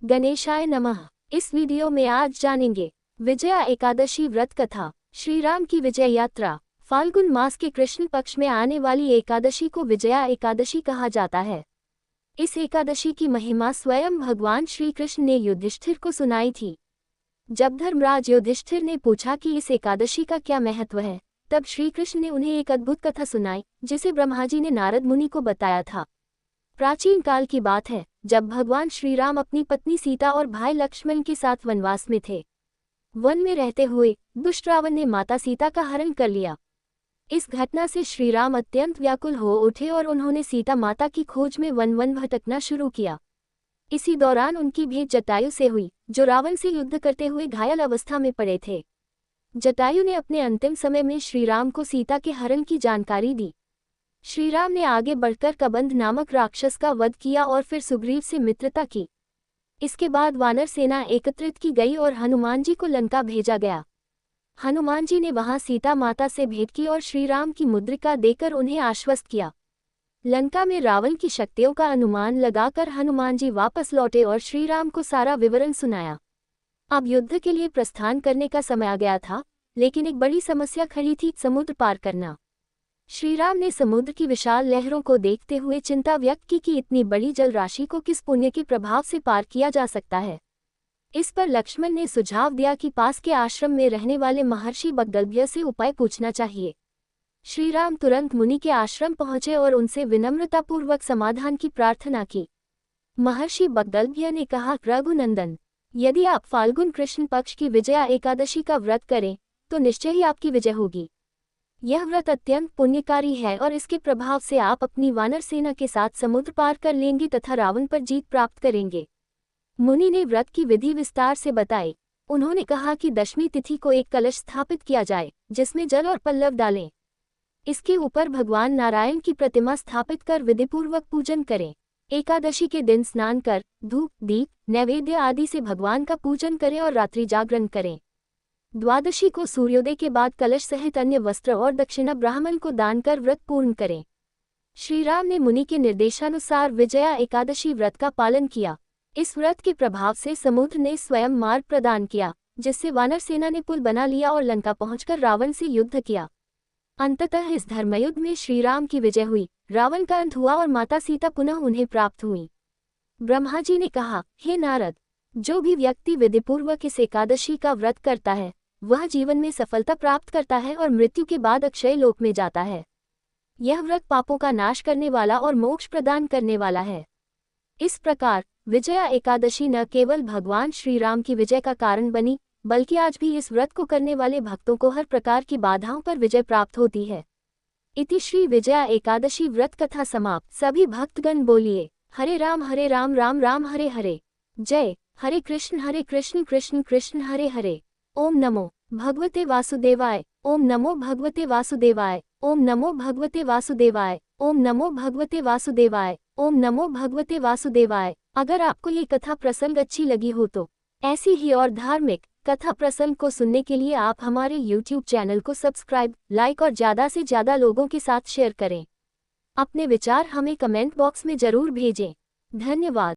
गणेशाय नमः। इस वीडियो में आज जानेंगे विजया एकादशी व्रत कथा। श्री राम की विजय यात्रा। फाल्गुन मास के कृष्ण पक्ष में आने वाली एकादशी को विजया एकादशी कहा जाता है। इस एकादशी की महिमा स्वयं भगवान श्री कृष्ण ने युधिष्ठिर को सुनाई थी। जब धर्मराज युधिष्ठिर ने पूछा कि इस एकादशी का क्या महत्व है, तब श्री कृष्ण ने उन्हें एक अद्भुत कथा सुनाई, जिसे ब्रह्मा जी ने नारद मुनि को बताया था। प्राचीन काल की बात है, जब भगवान श्री राम अपनी पत्नी सीता और भाई लक्ष्मण के साथ वनवास में थे। वन में रहते हुए दुष्ट रावण ने माता सीता का हरण कर लिया। इस घटना से श्री राम अत्यंत व्याकुल हो उठे और उन्होंने सीता माता की खोज में वन भटकना शुरू किया। इसी दौरान उनकी भेंट जटायु से हुई, जो रावण से युद्ध करते हुए घायल अवस्था में पड़े थे। जटायु ने अपने अंतिम समय में श्री राम को सीता के हरण की जानकारी दी। श्री राम ने आगे बढ़कर कबंध नामक राक्षस का वध किया और फिर सुग्रीव से मित्रता की। इसके बाद वानर सेना एकत्रित की गई और हनुमान जी को लंका भेजा गया। हनुमान जी ने वहां सीता माता से भेंट की और श्री राम की मुद्रिका देकर उन्हें आश्वस्त किया। लंका में रावण की शक्तियों का अनुमान लगाकर हनुमान जी वापस लौटे और श्री राम को सारा विवरण सुनाया। अब युद्ध के लिए प्रस्थान करने का समय आ गया था, लेकिन एक बड़ी समस्या खड़ी थी, समुद्र पार करना। श्री राम ने समुद्र की विशाल लहरों को देखते हुए चिंता व्यक्त की कि इतनी बड़ी जल राशि को किस पुण्य के प्रभाव से पार किया जा सकता है। इस पर लक्ष्मण ने सुझाव दिया कि पास के आश्रम में रहने वाले महर्षि बगदलभ्य से उपाय पूछना चाहिए। श्री राम तुरंत मुनि के आश्रम पहुंचे और उनसे विनम्रतापूर्वक समाधान की प्रार्थना की। महर्षि बगदलभ्य ने कहा, रघुनंदन, यदि आप फाल्गुन कृष्ण पक्ष की विजया एकादशी का व्रत करें तो निश्चय ही आपकी विजय होगी। यह व्रत अत्यंत पुण्यकारी है और इसके प्रभाव से आप अपनी वानर सेना के साथ समुद्र पार कर लेंगे तथा रावण पर जीत प्राप्त करेंगे। मुनि ने व्रत की विधि विस्तार से बताई। उन्होंने कहा कि दशमी तिथि को एक कलश स्थापित किया जाए, जिसमें जल और पल्लव डालें। इसके ऊपर भगवान नारायण की प्रतिमा स्थापित कर विधिपूर्वक पूजन करें। एकादशी के दिन स्नान कर धूप दीप नैवेद्य आदि से भगवान का पूजन करें और रात्रि जागरण करें। द्वादशी को सूर्योदय के बाद कलश सहित अन्य वस्त्र और दक्षिणा ब्राह्मण को दान कर व्रत पूर्ण करें। श्री राम ने मुनि के निर्देशानुसार विजया एकादशी व्रत का पालन किया। इस व्रत के प्रभाव से समुद्र ने स्वयं मार्ग प्रदान किया, जिससे वानर सेना ने पुल बना लिया और लंका पहुंचकर रावण से युद्ध किया। अंततः इस धर्मयुद्ध में श्री राम की विजय हुई, रावण का अंत हुआ और माता सीता पुनः उन्हें प्राप्त हुई। ब्रह्मा जी ने कहा, हे नारद, जो भी व्यक्ति विधिपूर्वक इस एकादशी का व्रत करता है, वह जीवन में सफलता प्राप्त करता है और मृत्यु के बाद अक्षय लोक में जाता है। यह व्रत पापों का नाश करने वाला और मोक्ष प्रदान करने वाला है। इस प्रकार विजया एकादशी न केवल भगवान श्री राम की विजय का कारण बनी, बल्कि आज भी इस व्रत को करने वाले भक्तों को हर प्रकार की बाधाओं पर विजय प्राप्त होती है। इति श्री विजया एकादशी व्रत कथा समाप्त। सभी भक्तगण बोलिए, हरे राम राम राम हरे हरे। जय हरे कृष्ण कृष्ण कृष्ण हरे हरे। ओम नमो भगवते वासुदेवाय। ओम नमो भगवते वासुदेवाय। ओम नमो भगवते वासुदेवाय। ओम नमो भगवते वासुदेवाय। ओम नमो भगवते वासुदेवाय। अगर आपको ये कथा प्रसंग अच्छी लगी हो तो ऐसी ही और धार्मिक कथा प्रसंग को सुनने के लिए आप हमारे YouTube चैनल को सब्सक्राइब, लाइक और ज़्यादा से ज़्यादा लोगों के साथ शेयर करें। अपने विचार हमें कमेंट बॉक्स में जरूर भेजें। धन्यवाद।